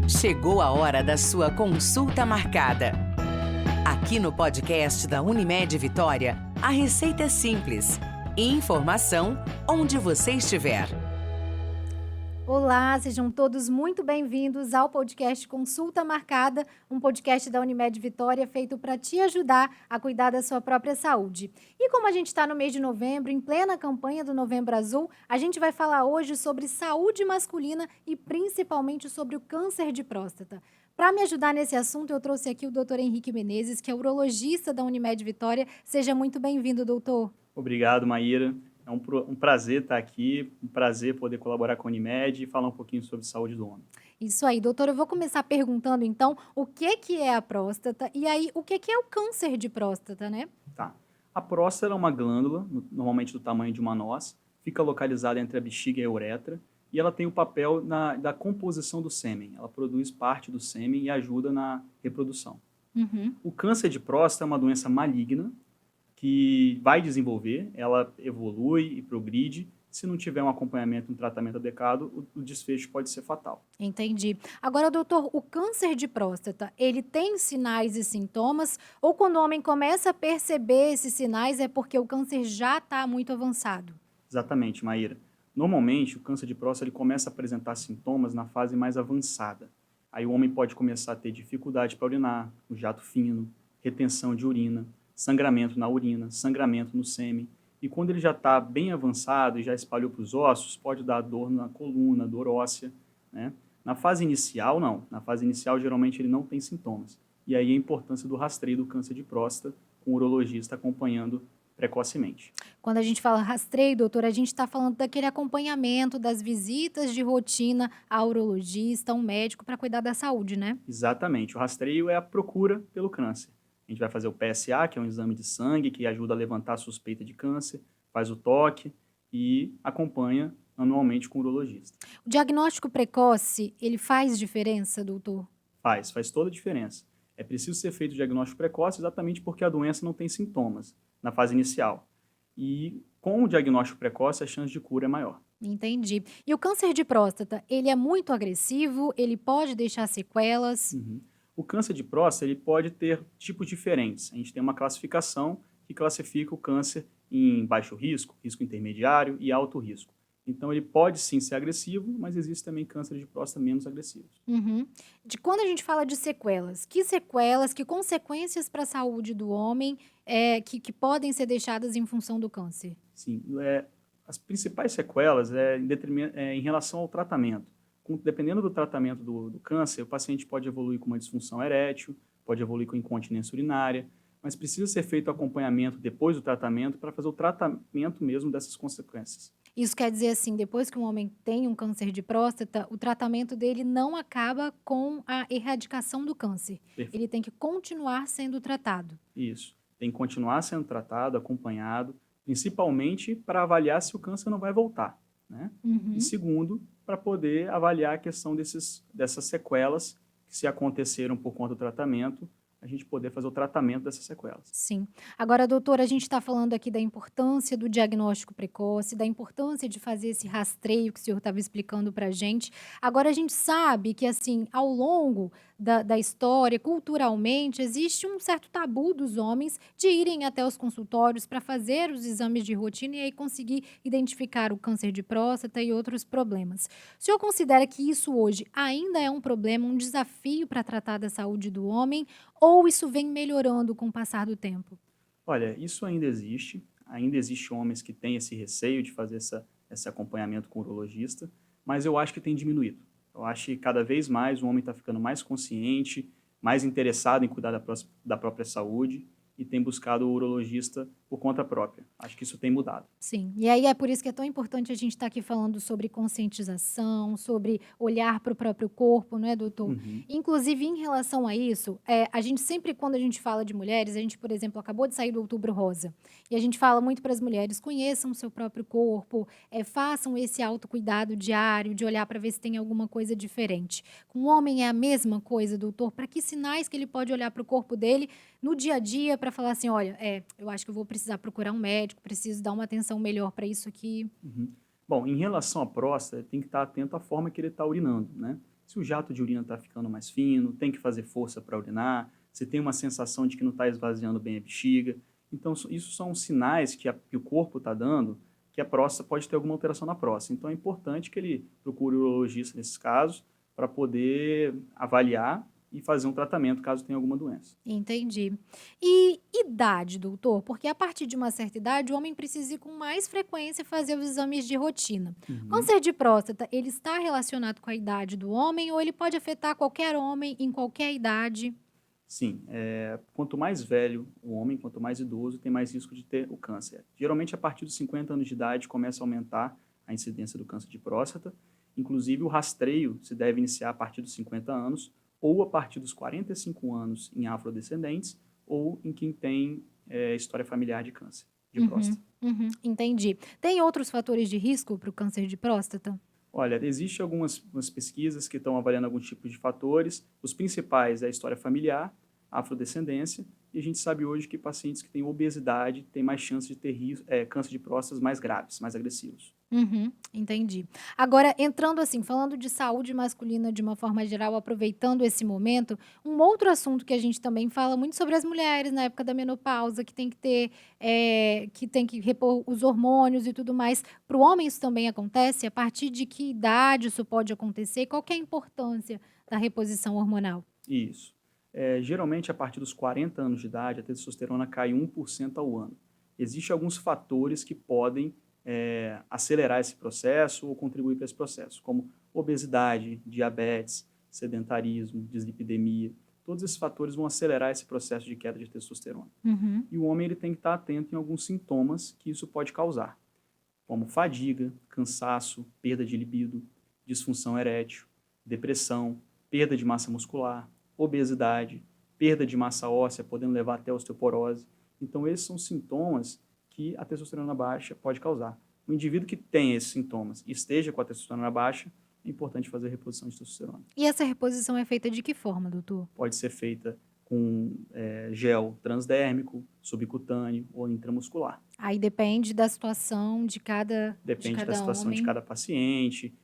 Chegou a hora da sua consulta marcada. Aqui no podcast da Unimed Vitória, a receita é simples. Informação onde você estiver. Olá, sejam todos muito bem-vindos ao podcast Consulta Marcada, um podcast da Unimed Vitória feito para te ajudar a cuidar da sua própria saúde. E como a gente está no mês de novembro, em plena campanha do Novembro Azul, a gente vai falar hoje sobre saúde masculina e principalmente sobre o câncer de próstata. Para me ajudar nesse assunto, eu trouxe aqui o Dr. Henrique Menezes, que é urologista da Unimed Vitória. Seja muito bem-vindo, doutor. Obrigado, Maíra. É um prazer estar aqui, um prazer poder colaborar com a Unimed e falar um pouquinho sobre saúde do homem. Isso aí, doutor. Eu vou começar perguntando, então, o que é a próstata e aí o que é o câncer de próstata, né? Tá. A próstata é uma glândula, normalmente do tamanho de uma noz, fica localizada entre a bexiga e a uretra e ela tem o papel da composição do sêmen. Ela produz parte do sêmen e ajuda na reprodução. O câncer de próstata é uma doença maligna que vai desenvolver, ela evolui e progride. Se não tiver um acompanhamento, um tratamento adequado, o desfecho pode ser fatal. Entendi. Agora, doutor, o câncer de próstata, ele tem sinais e sintomas? Ou quando o homem começa a perceber esses sinais é porque o câncer já está muito avançado? Exatamente, Maíra. Normalmente, o câncer de próstata ele começa a apresentar sintomas na fase mais avançada. Aí o homem pode começar a ter dificuldade para urinar, o jato fino, retenção de urina, sangramento na urina, sangramento no sêmen. E quando ele já está bem avançado e já espalhou para os ossos, pode dar dor na coluna, dor óssea, né? Na fase inicial, não. Na fase inicial, geralmente, ele não tem sintomas. E aí a importância do rastreio do câncer de próstata com o urologista acompanhando precocemente. Quando a gente fala rastreio, doutor, a gente está falando daquele acompanhamento, das visitas de rotina ao urologista, ao médico, para cuidar da saúde, né? Exatamente. O rastreio é a procura pelo câncer. A gente vai fazer o PSA, que é um exame de sangue que ajuda a levantar a suspeita de câncer, faz o toque e acompanha anualmente com o urologista. O diagnóstico precoce, ele faz diferença, doutor? Faz toda a diferença. É preciso ser feito o diagnóstico precoce exatamente porque a doença não tem sintomas na fase inicial. E com o diagnóstico precoce, a chance de cura é maior. Entendi. E o câncer de próstata, ele é muito agressivo? Ele pode deixar sequelas? O câncer de próstata ele pode ter tipos diferentes. A gente tem uma classificação que classifica o câncer em baixo risco, risco intermediário e alto risco. Então, ele pode sim ser agressivo, mas existe também câncer de próstata menos agressivos. De quando a gente fala de sequelas, que consequências para a saúde do homem que podem ser deixadas em função do câncer? Sim, as principais sequelas em relação ao tratamento. Dependendo do tratamento do câncer, o paciente pode evoluir com uma disfunção erétil, pode evoluir com incontinência urinária, mas precisa ser feito acompanhamento depois do tratamento para fazer o tratamento mesmo dessas consequências. Isso quer dizer assim, depois que um homem tem um câncer de próstata, o tratamento dele não acaba com a erradicação do câncer. Perfeito. Ele tem que continuar sendo tratado. Isso. Tem que continuar sendo tratado, acompanhado, principalmente para avaliar se o câncer não vai voltar, né? E segundo, para poder avaliar a questão dessas sequelas que se aconteceram por conta do tratamento, a gente poder fazer o tratamento dessas sequelas. Sim. Agora, doutora, a gente está falando aqui da importância do diagnóstico precoce, da importância de fazer esse rastreio que o senhor estava explicando para a gente. Agora, a gente sabe que, assim, ao longo da história, culturalmente, existe um certo tabu dos homens de irem até os consultórios para fazer os exames de rotina e aí conseguir identificar o câncer de próstata e outros problemas. O senhor considera que isso hoje ainda é um problema, um desafio para tratar da saúde do homem? Ou isso vem melhorando com o passar do tempo? Olha, isso ainda existe homens que têm esse receio de fazer esse acompanhamento com o urologista, mas eu acho que tem diminuído. Eu acho que cada vez mais o homem está ficando mais consciente, mais interessado em cuidar da própria saúde e tem buscado o urologista por conta própria. Acho que isso tem mudado. Sim, e aí é por isso que é tão importante a gente estar aqui falando sobre conscientização, sobre olhar para o próprio corpo, não é, doutor? Inclusive, em relação a isso, a gente sempre, quando a gente fala de mulheres, a gente, por exemplo, acabou de sair do Outubro Rosa, e a gente fala muito para as mulheres, conheçam o seu próprio corpo, façam esse autocuidado diário, de olhar para ver se tem alguma coisa diferente. Com o homem é a mesma coisa, doutor? Para que sinais que ele pode olhar para o corpo dele no dia a dia para falar assim, olha, eu acho que eu vou precisar procurar um médico, preciso dar uma atenção melhor para isso aqui. Bom, em relação à próstata, tem que estar atento à forma que ele está urinando, né? se o jato de urina está ficando mais fino, tem que fazer força para urinar, se tem uma sensação de que não está esvaziando bem a bexiga. Então, isso são sinais que o corpo está dando que a próstata pode ter alguma alteração na próstata. Então, é importante que ele procure o urologista nesses casos para poder avaliar e fazer um tratamento caso tenha alguma doença. Entendi. E idade, doutor? Porque a partir de uma certa idade, o homem precisa ir com mais frequência fazer os exames de rotina. Uhum. Câncer de próstata, ele está relacionado com a idade do homem ou ele pode afetar qualquer homem em qualquer idade? Sim, quanto mais velho o homem, quanto mais idoso, tem mais risco de ter o câncer. Geralmente, a partir dos 50 anos de idade, começa a aumentar a incidência do câncer de próstata. Inclusive, o rastreio se deve iniciar a partir dos 50 anos ou a partir dos 45 anos em afrodescendentes ou em quem tem história familiar de câncer de Uhum, próstata. uhum, entendi. Tem outros fatores de risco para o câncer de próstata? Olha, existem algumas pesquisas que estão avaliando alguns tipos de fatores. Os principais é a história familiar, a afrodescendência, e a gente sabe hoje que pacientes que têm obesidade têm mais chance de ter câncer de próstata mais graves, mais agressivos. Uhum, entendi. Agora, entrando assim, falando de saúde masculina de uma forma geral, aproveitando esse momento, um outro assunto que a gente também fala muito sobre as mulheres na época da menopausa, que tem que ter, que tem que repor os hormônios e tudo mais. Para o homem isso também acontece? A partir de que idade isso pode acontecer? Qual que é a importância da reposição hormonal? Isso. Geralmente, a partir dos 40 anos de idade, a testosterona cai 1% ao ano. Existem alguns fatores que podem acelerar esse processo ou contribuir para esse processo, como obesidade, diabetes, sedentarismo, dislipidemia. Todos esses fatores vão acelerar esse processo de queda de testosterona. Uhum, E o homem ele tem que estar atento em alguns sintomas que isso pode causar, como fadiga, cansaço, perda de libido, disfunção erétil, depressão, perda de massa muscular, obesidade, perda de massa óssea, podendo levar até osteoporose. Então, esses são sintomas que a testosterona baixa pode causar. O indivíduo que tem esses sintomas e esteja com a testosterona baixa, é importante fazer a reposição de testosterona. e essa reposição é feita de que forma, doutor? Pode ser feita com gel transdérmico, subcutâneo ou intramuscular. Aí depende da situação de Depende da cada situação de homem. cada paciente,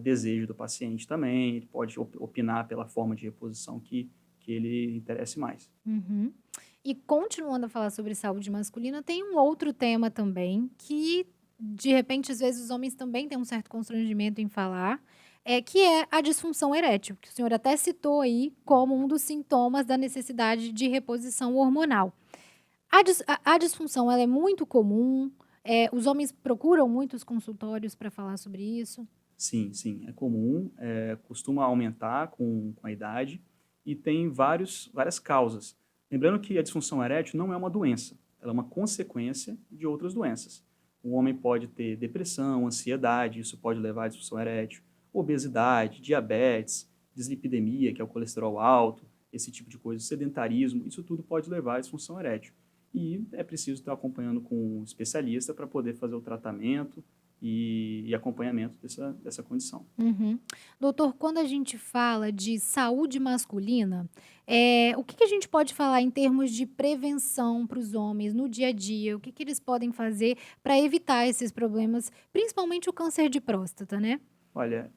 desejo do paciente também, ele pode opinar pela forma de reposição que ele interesse mais. Uhum. E continuando a falar sobre saúde masculina, tem um outro tema também que, de repente, às vezes os homens também têm um certo constrangimento em falar, que é a disfunção erétil, que o senhor até citou aí como um dos sintomas da necessidade de reposição hormonal. A disfunção, ela é muito comum, os homens procuram muitos consultórios para falar sobre isso? Sim, sim, é comum, costuma aumentar com a idade e tem várias causas. Lembrando que a disfunção erétil não é uma doença, ela é uma consequência de outras doenças. O homem pode ter depressão, ansiedade, isso pode levar à disfunção erétil, obesidade, diabetes, dislipidemia, que é o colesterol alto, esse tipo de coisa, sedentarismo, isso tudo pode levar à disfunção erétil. E é preciso estar acompanhando com um especialista para poder fazer o tratamento e acompanhamento dessa condição. Uhum. Doutor, quando a gente fala de saúde masculina, o que a gente pode falar em termos de prevenção para os homens no dia a dia? O que eles podem fazer para evitar esses problemas, principalmente o câncer de próstata, né? Olha,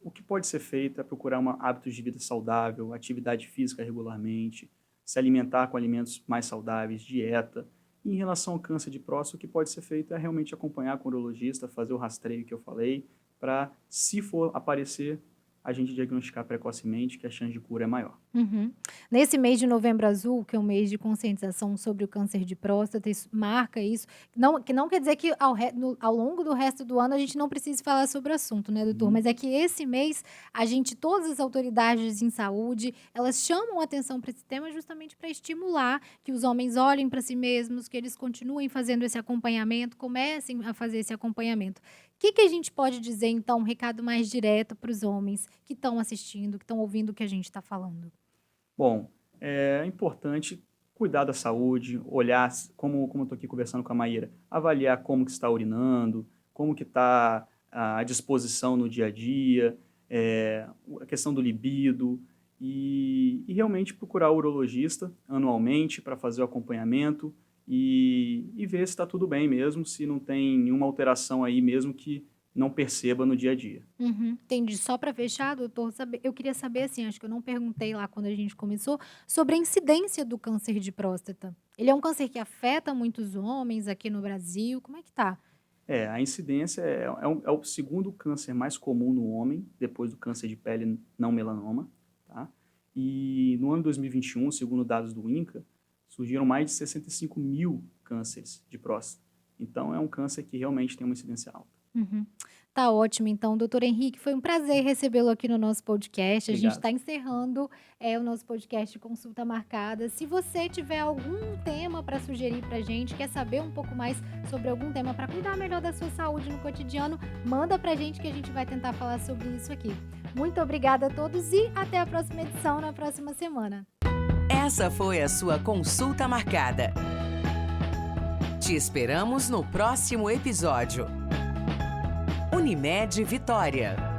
o que pode ser feito é procurar hábitos de vida saudável, atividade física regularmente, se alimentar com alimentos mais saudáveis, dieta. E em relação ao câncer de próstata, o que pode ser feito é realmente acompanhar com o urologista, fazer o rastreio que eu falei, para, se for aparecer, a gente diagnosticar precocemente que a chance de cura é maior. Uhum. Nesse mês de Novembro Azul, que é um mês de conscientização sobre o câncer de próstata, isso marca isso. Que não quer dizer que ao longo do resto do ano a gente não precise falar sobre o assunto, né, doutor? Uhum. Mas é que esse mês, todas as autoridades em saúde, elas chamam atenção para esse tema justamente para estimular que os homens olhem para si mesmos, que eles continuem fazendo esse acompanhamento, comecem a fazer esse acompanhamento. O que a gente pode dizer, então, um recado mais direto para os homens que estão assistindo, que estão ouvindo o que a gente está falando? Bom, é importante cuidar da saúde, olhar, como eu estou aqui conversando com a Maíra, avaliar como que está urinando, como que está a disposição no dia a dia, a questão do libido, e realmente procurar o urologista anualmente para fazer o acompanhamento e ver se está tudo bem mesmo, se não tem nenhuma alteração aí mesmo que não perceba no dia a dia. Entendi. Só para fechar, doutor, eu queria saber, assim, acho que eu não perguntei lá quando a gente começou, sobre a incidência do câncer de próstata. Ele é um câncer que afeta muitos homens aqui no Brasil? Como é que tá? A incidência é o segundo câncer mais comum no homem, depois do câncer de pele não melanoma, tá? E no ano de 2021, segundo dados do INCA, surgiram mais de 65 mil cânceres de próstata. Então, é um câncer que realmente tem uma incidência alta. Tá ótimo, então, doutor Henrique, foi um prazer recebê-lo aqui no nosso podcast. A gente Obrigado. está encerrando o nosso podcast Consulta Marcada. Se você tiver algum tema para sugerir para a gente, quer saber um pouco mais sobre algum tema para cuidar melhor da sua saúde no cotidiano, manda para a gente que a gente vai tentar falar sobre isso aqui. Muito obrigada a todos e até a próxima edição na próxima semana. Essa foi a sua Consulta Marcada. Te esperamos no próximo episódio. Unimed Vitória.